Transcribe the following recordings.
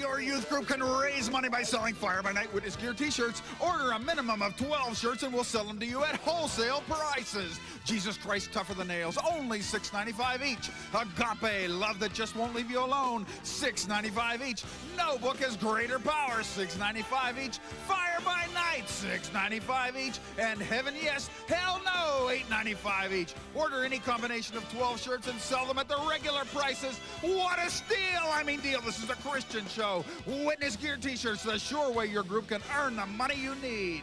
your youth group can raise money by selling Fire by Night Witness Gear t-shirts. Order a minimum of 12 shirts and we'll sell them to you at wholesale prices. Jesus Christ Tougher Than Nails, only $6.95 each. Agape, love that just won't leave you alone, $6.95 each. No book has greater power, $6.95 each. Fire by Night, $6.95 each. And Heaven Yes, Hell No, $8.95 each. Order any combination of 12 shirts and sell them at the regular prices. What a steal! I mean deal, this is a Christian show. Witness Gear t-shirts, the sure way your group can earn the money you need.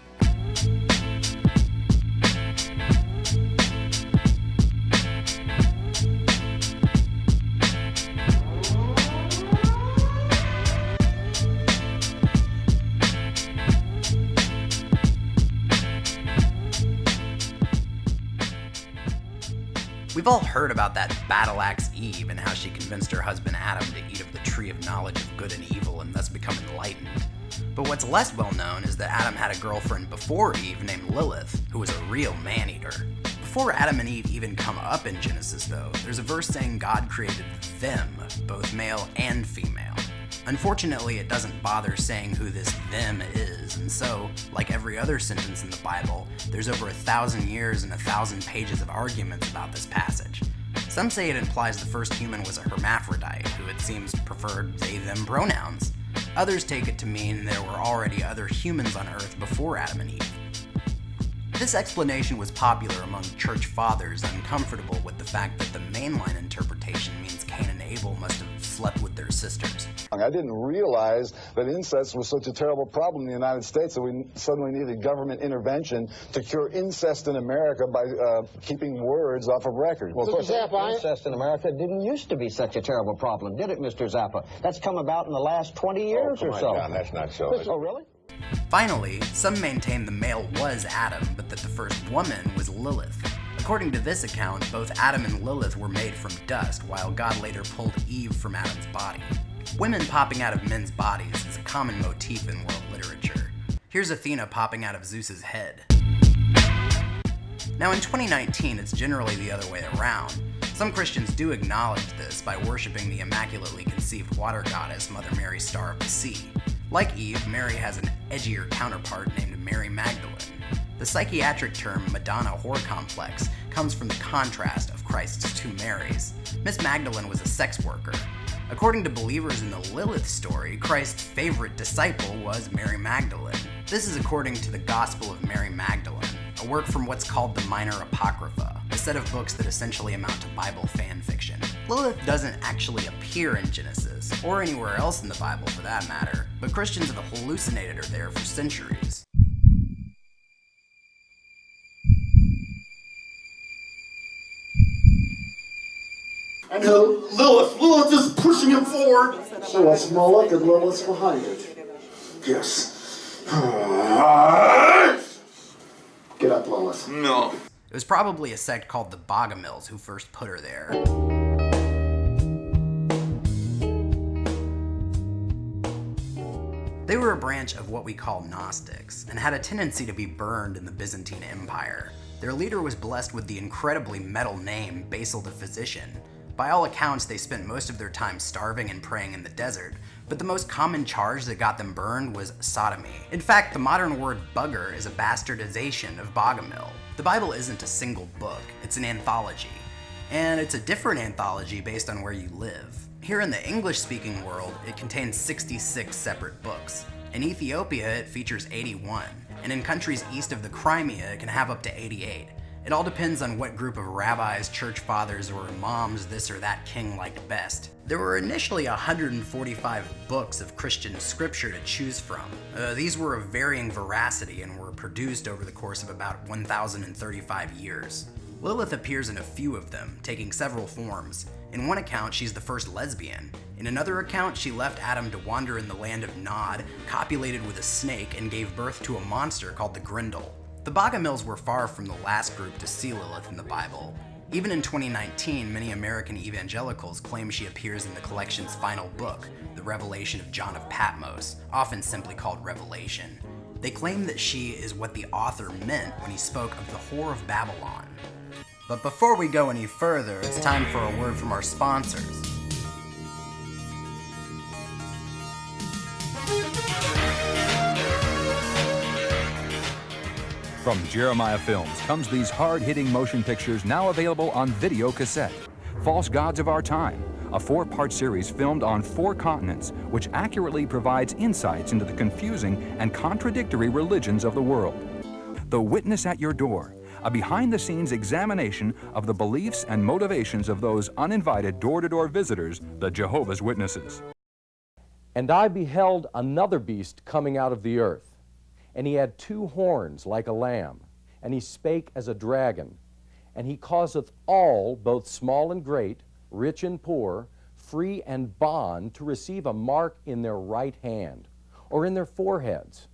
We've all heard about that battle axe Eve and how she convinced her husband Adam to eat of the tree of knowledge of good and evil and thus become enlightened. But what's less well known is that Adam had a girlfriend before Eve named Lilith, who was a real man-eater. Before Adam and Eve even come up in Genesis though, there's a verse saying God created them, both male and female. Unfortunately, it doesn't bother saying who this them is, and so, like every other sentence in the Bible, there's over 1,000 years and 1,000 pages of arguments about this passage. Some say it implies the first human was a hermaphrodite, who it seems preferred they-them pronouns. Others take it to mean there were already other humans on Earth before Adam and Eve. This explanation was popular among church fathers, uncomfortable with the fact that the mainline interpretation means Cain and Abel must have slept with their sisters. I didn't realize that incest was such a terrible problem in the United States that we suddenly needed government intervention to cure incest in America by keeping words off of records. Well, of course, incest in America didn't used to be such a terrible problem, did it, Mr. Zappa? That's come about in the last 20 years or so. John, that's not so. Oh, really? Finally, some maintain the male was Adam, but that the first woman was Lilith. According to this account, both Adam and Lilith were made from dust, while God later pulled Eve from Adam's body. Women popping out of men's bodies is a common motif in world literature. Here's Athena popping out of Zeus's head. Now in 2019, it's generally the other way around. Some Christians do acknowledge this by worshiping the immaculately conceived water goddess, Mother Mary, Star of the Sea. Like Eve, Mary has an edgier counterpart named Mary Magdalene. The psychiatric term Madonna whore complex comes from the contrast of Christ's two Marys. Miss Magdalene was a sex worker. According to believers in the Lilith story, Christ's favorite disciple was Mary Magdalene. This is according to the Gospel of Mary Magdalene, a work from what's called the Minor Apocrypha, a set of books that essentially amount to Bible fan fiction. Lilith doesn't actually appear in Genesis, or anywhere else in the Bible for that matter, but Christians have hallucinated her there for centuries. And Lilith is pushing him forward. So it's Moloch and Lilith's behind it. Yes. Get up, Lilith. No. It was probably a sect called the Bogomils who first put her there. They were a branch of what we call Gnostics, and had a tendency to be burned in the Byzantine Empire. Their leader was blessed with the incredibly metal name Basil the Physician. By all accounts, they spent most of their time starving and praying in the desert, but the most common charge that got them burned was sodomy. In fact, the modern word bugger is a bastardization of Bogomil. The Bible isn't a single book, it's an anthology. And it's a different anthology based on where you live. Here in the English-speaking world, it contains 66 separate books. In Ethiopia, it features 81, and in countries east of the Crimea, it can have up to 88. It all depends on what group of rabbis, church fathers, or imams this or that king liked best. There were initially 145 books of Christian scripture to choose from. These were of varying veracity and were produced over the course of about 1,035 years. Lilith appears in a few of them, taking several forms. In one account, she's the first lesbian. In another account, she left Adam to wander in the land of Nod, copulated with a snake, and gave birth to a monster called the Grendel. The Bogomils were far from the last group to see Lilith in the Bible. Even in 2019, many American evangelicals claim she appears in the collection's final book, The Revelation of John of Patmos, often simply called Revelation. They claim that she is what the author meant when he spoke of the whore of Babylon. But before we go any further, it's time for a word from our sponsors. From Jeremiah Films comes these hard-hitting motion pictures now available on video cassette. False Gods of Our Time, a 4-part series filmed on 4 continents, which accurately provides insights into the confusing and contradictory religions of the world. The Witness at Your Door, a behind-the-scenes examination of the beliefs and motivations of those uninvited door-to-door visitors, the Jehovah's Witnesses. And I beheld another beast coming out of the earth, and he had 2 horns like a lamb, and he spake as a dragon, and he causeth all, both small and great, rich and poor, free and bond, to receive a mark in their right hand, or in their foreheads,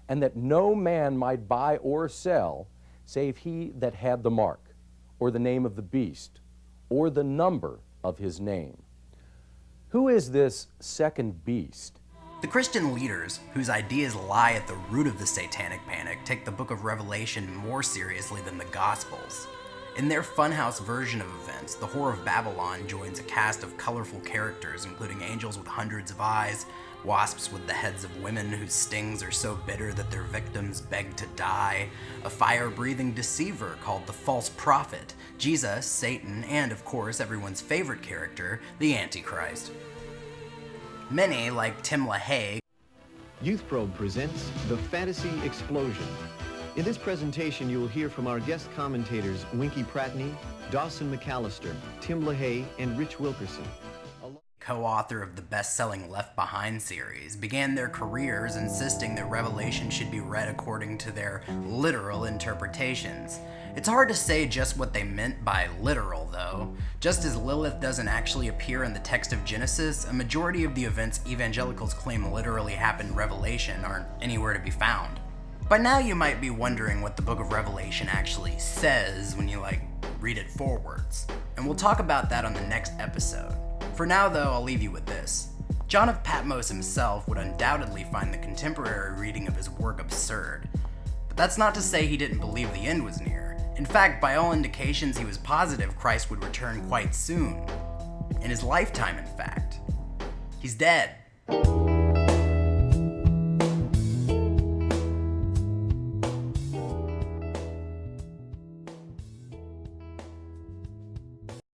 and that no man might buy or sell, save he that had the mark, or the name of the beast, or the number of his name. Who is this second beast? The Christian leaders, whose ideas lie at the root of the satanic panic, take the book of Revelation more seriously than the Gospels. In their funhouse version of events, the Whore of Babylon joins a cast of colorful characters, including angels with hundreds of eyes, wasps with the heads of women whose stings are so bitter that their victims beg to die, a fire-breathing deceiver called the False Prophet, Jesus, Satan, and of course everyone's favorite character, the Antichrist. Many, like Tim LaHaye, Youth Probe presents The Fantasy Explosion. In this presentation, you will hear from our guest commentators Winky Pratney, Dawson McAllister, Tim LaHaye, and Rich Wilkerson. co-author of the best-selling Left Behind series, began their careers insisting that Revelation should be read according to their literal interpretations. It's hard to say just what they meant by literal, though. Just as Lilith doesn't actually appear in the text of Genesis, a majority of the events evangelicals claim literally happened in Revelation aren't anywhere to be found. By now you might be wondering what the book of Revelation actually says when you, read it forwards. And we'll talk about that on the next episode. For now, though, I'll leave you with this. John of Patmos himself would undoubtedly find the contemporary reading of his work absurd. But that's not to say he didn't believe the end was near. In fact, by all indications, he was positive Christ would return quite soon. In his lifetime, in fact. He's dead.